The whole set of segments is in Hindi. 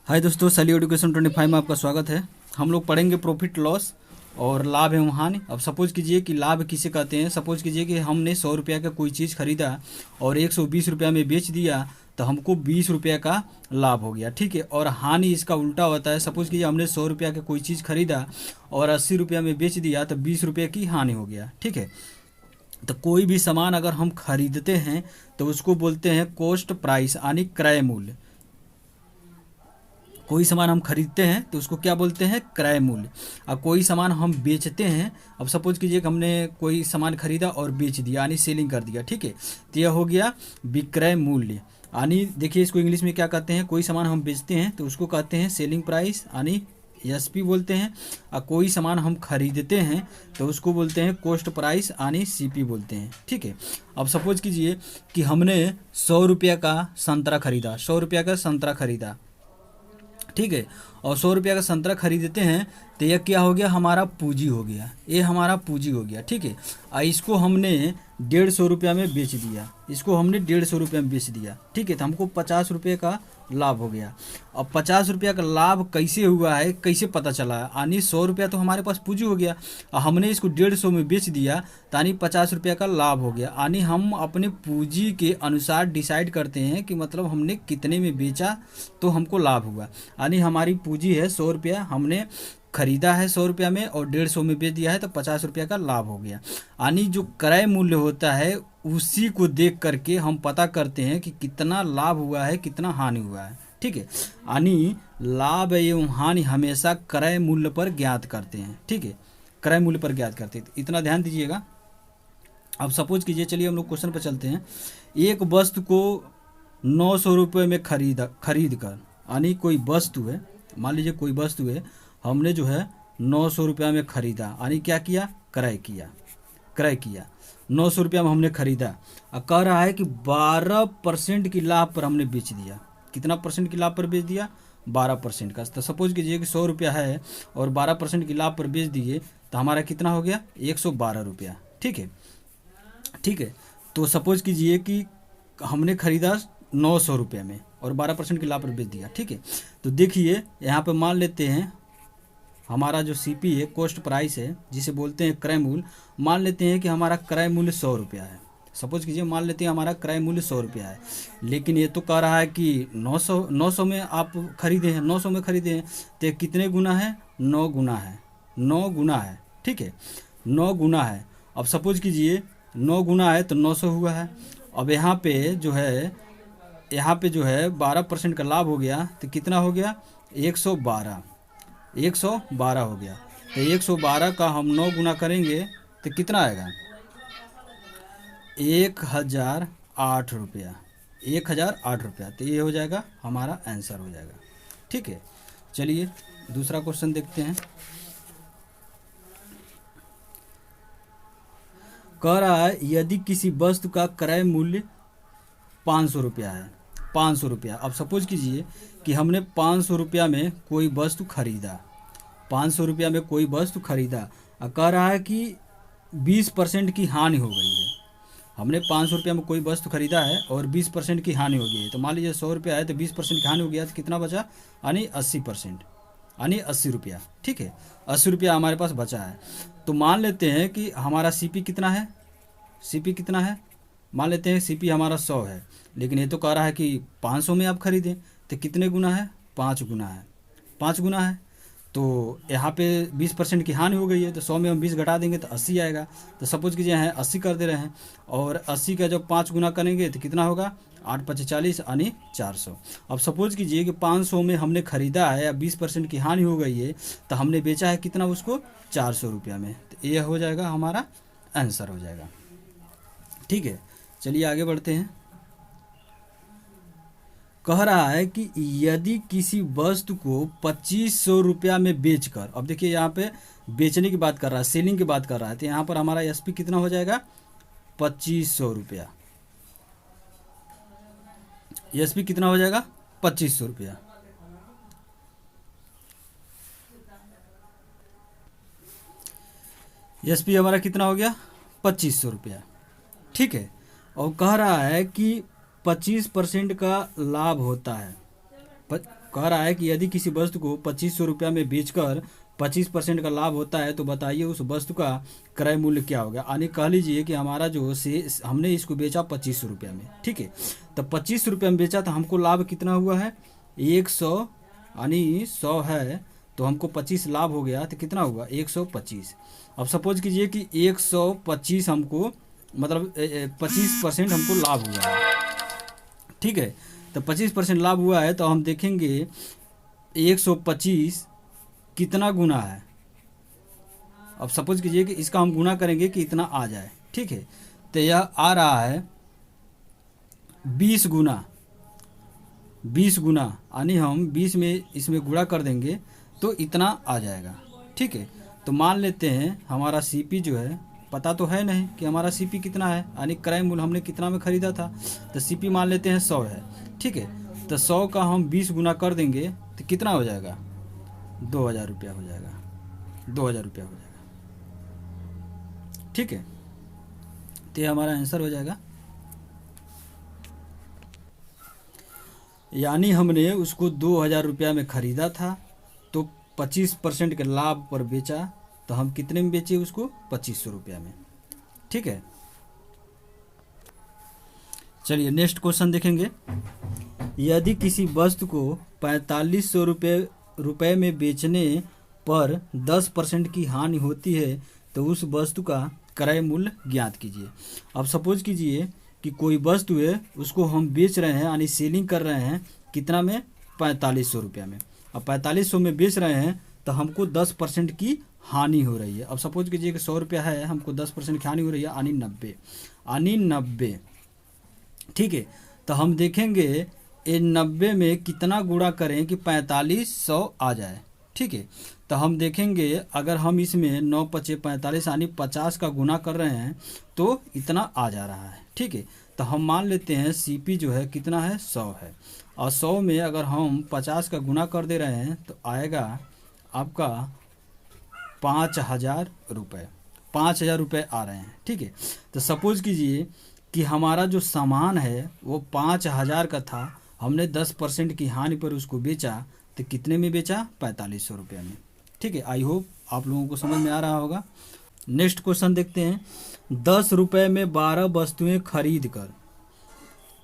हाय दोस्तों, सैली एजुकेशन 25 में आपका स्वागत है। हम लोग पढ़ेंगे प्रॉफिट लॉस और लाभ एवं हानि। अब सपोज कीजिए कि लाभ किसे कहते हैं। सपोज कीजिए कि हमने 100 रुपये का कोई चीज़ खरीदा और 120 रुपये में बेच दिया तो हमको 20 रुपये का लाभ हो गया, ठीक है। और हानि इसका उल्टा होता है। सपोज कीजिए हमने 100 रुपये का कोई चीज़ खरीदा और 80 रुपये में बेच दिया तो 20 रुपये की हानि हो गया, ठीक है। तो कोई भी सामान अगर हम खरीदते हैं तो उसको बोलते हैं कॉस्ट प्राइस यानी क्रय मूल्य। कोई सामान हम खरीदते हैं तो उसको क्या बोलते हैं, क्रय मूल्य। और कोई सामान हम बेचते हैं, अब सपोज कीजिए कि हमने कोई सामान खरीदा और बेच दिया यानी सेलिंग कर दिया, ठीक है। तो यह हो गया विक्रय मूल्य। यानी देखिए इसको इंग्लिश में क्या कहते हैं, कोई सामान हम बेचते हैं तो उसको कहते हैं सेलिंग प्राइस यानी एसपी बोलते हैं। और कोई सामान हम खरीदते हैं तो उसको बोलते हैं कॉस्ट प्राइस यानी सीपी बोलते हैं, ठीक है। अब सपोज कीजिए कि हमने 100 रुपये का संतरा खरीदा, 100 रुपये का संतरा खरीदा, ठीक है। और 100 रुपये का संतरा खरीदते हैं तो यह क्या हो गया, हमारा पूंजी हो गया, ये हमारा पूंजी हो गया, ठीक है। और इसको हमने 150 रुपये में बेच दिया, इसको हमने 150 रुपये में बेच दिया, ठीक है। तो हमको 50 रुपये का लाभ हो गया। अब 50 रुपये का लाभ कैसे हुआ है, कैसे पता चला, यानी 100 रुपया तो हमारे पास पूंजी हो गया और हमने इसको 150 में बेच दिया यानी 50 रुपये का लाभ हो गया। यानी हम अपने पूंजी के अनुसार डिसाइड करते हैं कि मतलब हमने कितने में बेचा तो हमको लाभ हुआ। यानी हमारी पूंजी है 100 रुपया, हमने खरीदा है 100 रुपया में और 150 में बेच दिया है तो 50 रुपया का लाभ हो गया। यानी जो क्रय मूल्य होता है उसी को देख करके हम पता करते हैं कि कितना लाभ हुआ है, कितना हानि हुआ है, ठीक है। यानी लाभ एवं हानि हमेशा क्रय मूल्य पर ज्ञात करते हैं, ठीक है, क्रय मूल्य पर ज्ञात करते हैं। इतना ध्यान दीजिएगा। अब सपोज कीजिए, चलिए हम लोग क्वेश्चन पर चलते हैं। एक वस्तु को 900 रुपये में खरीद कर, यानी कोई वस्तु है, मान लीजिए कोई वस्तु है, हमने जो है 900 रुपया में खरीदा, यानी क्या किया, क्रय किया 900 रुपया में हमने खरीदा। और कह रहा है कि 12% की लाभ पर हमने बेच दिया। कितना परसेंट की लाभ पर बेच दिया, 12% का। तो सपोज कीजिए कि 100 रुपया है और 12% की लाभ पर बेच दिए तो हमारा कितना हो गया, 112 रुपया, ठीक है, ठीक है। तो सपोज कीजिए कि हमने खरीदा 900 रुपये में और 12% की लाभ पर बेच दिया, ठीक है। तो देखिए यहाँ पे मान लेते हैं हमारा जो सीपी है, कॉस्ट प्राइस है, जिसे बोलते हैं क्रय मूल्य, मान लेते हैं कि हमारा क्रय मूल्य 100 रुपया है। सपोज कीजिए मान लेते हैं हमारा क्रय मूल्य 100 रुपया है, लेकिन ये तो कह रहा है कि 900 में आप खरीदे हैं, 900 में खरीदे हैं तो कितने गुना है, 9 गुना है, 9 गुना है, ठीक है, 9 गुना है। अब सपोज कीजिए 9 गुना है तो 900 हुआ है। अब यहाँ पे जो है 12% का लाभ हो गया तो कितना हो गया, 112 हो गया। तो 112 का हम 9 गुना करेंगे तो कितना आएगा, 1008 रुपया, 1008 रुपया। तो ये हो जाएगा हमारा आंसर हो जाएगा, ठीक है। चलिए दूसरा क्वेश्चन देखते हैं। कह रहा है यदि किसी वस्तु का क्रय मूल्य 500 रुपया है, 500 रुपया। अब सपोज कीजिए कि हमने 500 रुपया में कोई वस्तु खरीदा, 500 रुपया में कोई वस्तु खरीदा और कह रहा है कि 20% की हानि हो गई है। हमने 500 रुपया में कोई वस्तु खरीदा है और 20% की हानि हो गई है। तो मान लीजिए 100 रुपया है तो 20% की हानि हो गया तो कितना बचा, यानी 80%, यानी 80 रुपया, ठीक है, 80 रुपया हमारे पास बचा है। तो मान लेते हैं कि हमारा सीपी कितना है, सीपी कितना है, मान लेते हैं सीपी हमारा 100 है, लेकिन ये तो कह रहा है कि 500 में आप खरीदें तो कितने गुना है, 5 गुना है, 5 गुना है। तो यहाँ पे 20% की हानि हो गई है तो 100 में हम 20 घटा देंगे तो 80 आएगा। तो सपोज कीजिए यहाँ 80 कर दे रहे हैं और 80 का जब 5 गुना करेंगे तो कितना होगा, 8 5 40 यानी 400। अब सपोज कीजिए कि 500 में हमने खरीदा है या 20% की हानि हो गई है तो हमने बेचा है कितना, उसको 400 रुपया में। तो ये हो जाएगा हमारा आंसर हो जाएगा, ठीक है। चलिए आगे बढ़ते हैं। कह रहा है कि यदि किसी वस्तु को 2500 रुपया में बेचकर, अब देखिए यहाँ पे बेचने की बात कर रहा है, सेलिंग की बात कर रहा है, तो यहाँ पर हमारा एसपी कितना हो जाएगा, 2500 रुपया। एसपी कितना हो जाएगा, 2500 रुपया। एसपी हमारा कितना हो गया, 2500 रुपया, ठीक है। और कह रहा है कि 25% का लाभ होता है, कह रहा है कि यदि किसी वस्तु को 2500 रुपया में बेचकर 25% का लाभ होता है तो बताइए उस वस्तु का क्रय मूल्य क्या होगा। यानी कह लीजिए कि हमारा जो से हमने इसको बेचा 2500 रुपया में, ठीक है। तो 2500 रुपया में बेचा तो हमको लाभ कितना हुआ है 100, यानी 100 है तो हमको 25 लाभ हो गया तो कितना हुआ 125। अब सपोज कीजिए कि 125 हमको मतलब 25% हमको लाभ हुआ है, ठीक है। तो 25% लाभ हुआ है तो हम देखेंगे 125 कितना गुना है। अब सपोज कीजिए कि इसका हम गुना करेंगे कि इतना आ जाए, ठीक है। तो यह आ रहा है 20 गुना, 20 गुना, यानी हम 20 में इसमें गुणा कर देंगे तो इतना आ जाएगा, ठीक है। तो मान लेते हैं हमारा सीपी जो है, पता तो है नहीं कि हमारा सीपी कितना है, यानी क्रय मूल्य हमने कितना में खरीदा था। तो सीपी मान लेते हैं 100 है, ठीक है। तो 100 का हम 20 गुना कर देंगे तो कितना हो जाएगा 2000 रुपया हो जाएगा, 2000 रुपया हो जाएगा, ठीक है। तो ये हमारा आंसर हो जाएगा। यानी हमने उसको 2000 रुपया में खरीदा था तो 25% के लाभ पर बेचा तो हम कितने में बेचे उसको 2500 रुपया में, ठीक है। चलिए नेक्स्ट क्वेश्चन देखेंगे। यदि किसी वस्तु को 4500 रुपये में बेचने पर 10% की हानि होती है तो उस वस्तु का क्रय मूल्य ज्ञात कीजिए। अब सपोज कीजिए कि कोई वस्तु है उसको हम बेच रहे हैं यानी सेलिंग कर रहे हैं कितना में 4500 रुपया में। अब 4500 में बेच रहे हैं तो हमको 10% की हानि हो रही है। अब सपोज कीजिए कि 100 रुपया है, हमको 10% की हानि हो रही है यानी 90, ठीक है। तो हम देखेंगे ये 90 में कितना गुणा करें कि 4500 आ जाए, ठीक है। तो हम देखेंगे अगर हम इसमें 9 पचे 45 यानी 50 का गुना कर रहे हैं तो इतना आ जा रहा है, ठीक है। तो हम मान लेते हैं सीपी जो है कितना है 100 है, और 100 में अगर हम 50 का गुना कर दे रहे हैं तो आएगा आपका 5000 रुपये, 5000 रुपये आ रहे हैं, ठीक है। तो सपोज कीजिए कि हमारा जो सामान है वो 5000 का था, हमने 10% की हानि पर उसको बेचा तो कितने में बेचा 4500 रुपये में, ठीक है। आई होप आप लोगों को समझ में आ रहा होगा। नेक्स्ट क्वेश्चन देखते हैं। 10 रुपये में 12 वस्तुएं खरीद कर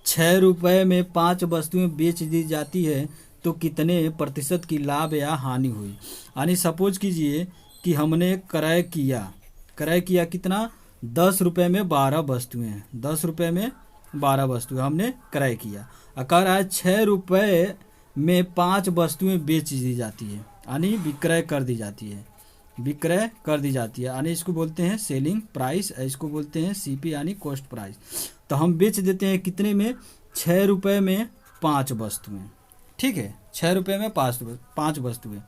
6 रुपये में 5 वस्तुएं बेच दी जाती है तो कितने प्रतिशत की लाभ या हानि हुई। यानी सपोज कीजिए कि हमने क्रय किया कितना 10 रुपये में 12 वस्तुएं, 10 रुपये में 12 वस्तुएं हमने क्रय किया। कह रहा है 6 रुपये में 5 वस्तुएं बेच दी जाती है यानी विक्रय कर दी जाती है, यानी इसको बोलते हैं सेलिंग प्राइस, इसको बोलते हैं सीपी यानी कॉस्ट प्राइस। तो हम बेच देते हैं कितने में 6 रुपये में 5 वस्तुएं, ठीक है। 6 रुपये में 5 वस्तुएं।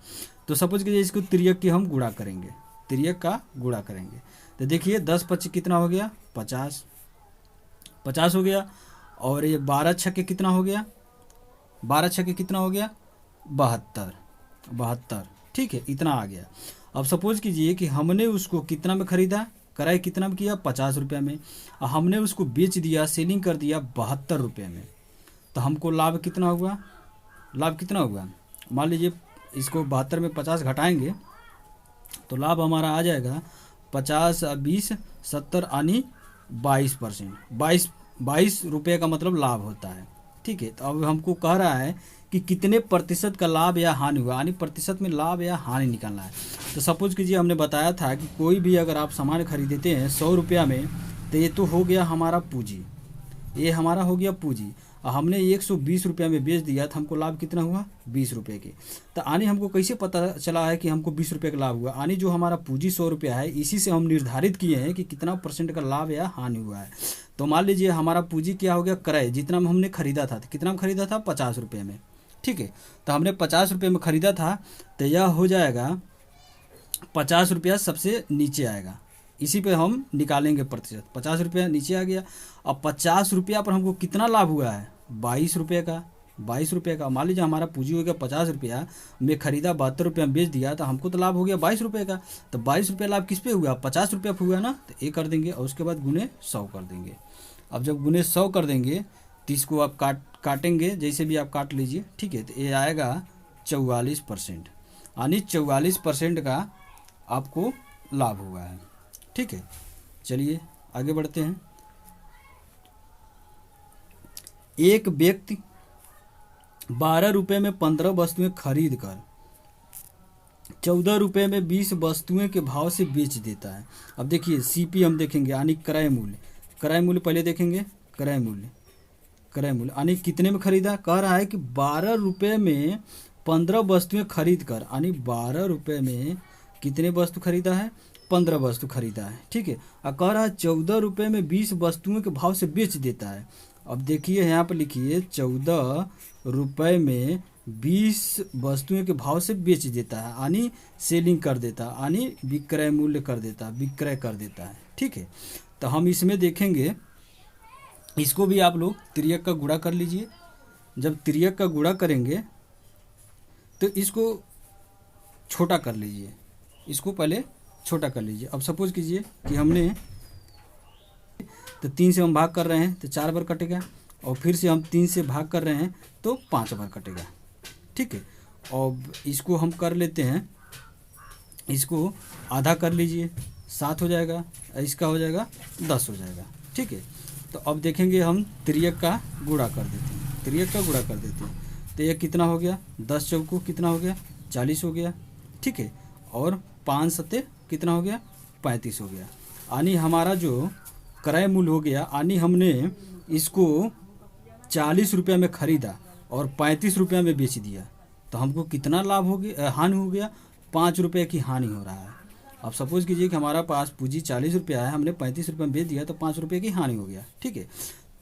तो सपोज कीजिए इसको तिर्यक की हम गुणा करेंगे, तिर्यक का गुणा करेंगे तो देखिए 10 पच्चीस कितना हो गया 50 हो गया, और ये 12 छक्के कितना हो गया 72, ठीक है, इतना आ गया। अब सपोज कीजिए कि हमने उसको कितना में खरीदा, क्रय कितना में किया 50 रुपये में, और हमने उसको बेच दिया सेलिंग कर दिया 72 रुपये में। तो हमको लाभ कितना हुआ, मान लीजिए इसको 72 में 50 घटाएंगे तो लाभ हमारा आ जाएगा 50 20 70 यानी 22%, 22 रुपये का मतलब लाभ होता है, ठीक है। तो अब हमको कह रहा है कि कितने प्रतिशत का लाभ या हानि हुआ, यानी प्रतिशत में लाभ या हानि निकालना है। तो सपोज कीजिए हमने बताया था कि कोई भी अगर आप सामान खरीदते हैं 100 रुपया में तो ये तो हो गया हमारा पूंजी, ये हमारा हो गया पूंजी, और हमने 120 रुपया में बेच दिया तो हमको लाभ कितना हुआ 20 रुपये के। तो आने हमको कैसे पता चला है कि हमको 20 रुपये का लाभ हुआ, आने जो हमारा पूंजी 100 रुपया है इसी से हम निर्धारित किए हैं कि कितना % का लाभ या हानि हुआ है। तो मान लीजिए हमारा पूंजी क्या हो गया क्रय, जितना में हमने खरीदा था, तो कितना में खरीदा था 50 रुपये में, ठीक है। तो हमने 50 रुपये में खरीदा था तो यह हो जाएगा 50 रुपया सबसे नीचे आएगा, इसी पे हम निकालेंगे प्रतिशत, 50 रुपया नीचे आ गया। अब 50 रुपया पर हमको कितना लाभ हुआ है 22 रुपये का। मान लीजिए हमारा पूंजी हो गया 50 रुपया में खरीदा 72 रुपया में बेच दिया तो हमको तो लाभ हो गया 22 रुपये का। तो 22 रुपया लाभ किस पे हुआ 50 रुपया पे हुआ ना, तो ये कर देंगे और उसके बाद गुने 100 कर देंगे। अब जब गुने 100 कर देंगे तो इसको आप काटेंगे, जैसे भी आप काट लीजिए, ठीक है। तो ये आएगा 44%, यानी 44% का आपको लाभ हुआ है, ठीक है। चलिए आगे बढ़ते हैं। एक व्यक्ति 12 रुपये में 15 वस्तुएं खरीद कर 14 रुपये में 20 वस्तुएं के भाव से बेच देता है। अब देखिए सीपी हम देखेंगे, यानी क्रय मूल्य। क्रय मूल्य पहले देखेंगे, क्रय मूल्य यानी कितने में खरीदा, कह रहा है कि 12 रुपये में 15 वस्तुएं खरीद कर, यानी 12 रुपये में कितने वस्तु खरीदा है, 15 वस्तु खरीदा है, ठीक है। और कह रहा है 14 रुपये में 20 वस्तुओं के भाव से बेच देता है। अब देखिए यहाँ पर लिखिए 14 रुपये में 20 वस्तुओं के भाव से बेच देता है, यानी सेलिंग कर देता है, यानी विक्रय मूल्य कर देता है, विक्रय कर देता है, ठीक है। तो हम इसमें देखेंगे, इसको भी आप लोग तिर्यक का गुणा कर लीजिए। जब तिर्यक का गुणा करेंगे तो इसको छोटा कर लीजिए, इसको पहले छोटा कर लीजिए। अब सपोज कीजिए कि हमने तो 3 से हम भाग कर रहे हैं तो 4 बार कटेगा, और फिर से हम 3 से भाग कर रहे हैं तो 5 बार कटेगा, ठीक है। और इसको हम कर लेते हैं, इसको आधा कर लीजिए, 7 हो जाएगा, इसका हो जाएगा 10 हो जाएगा, ठीक है। तो अब देखेंगे हम तिर्यक का गुणा कर देते हैं, तिर्यक का गुणा कर देते हैं। तो ये कितना हो गया, 10 चौको कितना हो गया, 40 हो गया, ठीक है। और 5 सत्ते कितना हो गया, 35 हो गया। यानी हमारा जो क्रय मूल्य हो गया, यानी हमने इसको 40 रुपये में खरीदा और 35 रुपये में बेच दिया, तो हमको कितना लाभ हो गया, हानि हो गया, 5 रुपये की हानि हो रहा है। अब सपोज कीजिए कि हमारा पास पूंजी 40 रुपया है, हमने 35 रुपये में बेच दिया, तो 5 रुपये की हानि हो गया, ठीक है।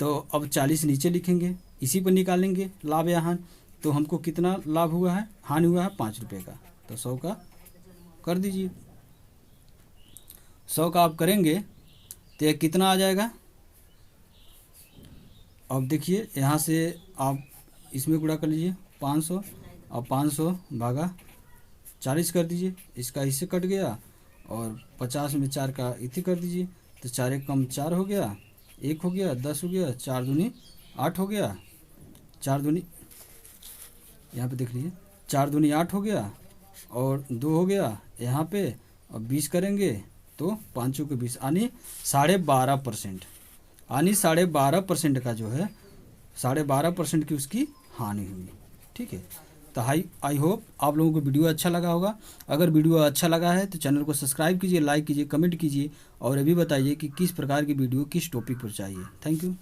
तो अब 40 नीचे लिखेंगे, इसी पर निकालेंगे लाभ या हानि। तो हमको कितना लाभ हुआ है, हानि हुआ है 5 रुपये का, तो 100 का कर दीजिए। 100 का आप करेंगे तो ये कितना आ जाएगा। अब देखिए यहाँ से आप इसमें गुणा कर लीजिए 500, और 500 भागा 40 कर दीजिए, इसका इससे कट गया, और 50 में 4 का इति कर दीजिए, तो 4 एक कम 4 हो गया, 1 हो गया, 10 हो गया, 4 दूनी 8 हो गया, 4 दूनी यहाँ पे देख लीजिए, 4 दूनी 8 हो गया, और 2 हो गया यहाँ पे, और 20 करेंगे तो 5 के 20, यानी 12.5%, यानी 12.5% का जो है 12.5% की उसकी हानि हुई, ठीक है। तो आई होप आप लोगों को वीडियो अच्छा लगा होगा। अगर वीडियो अच्छा लगा है तो चैनल को सब्सक्राइब कीजिए, लाइक कीजिए, कमेंट कीजिए, और ये भी बताइए कि किस प्रकार की वीडियो किस टॉपिक पर चाहिए। Thank you.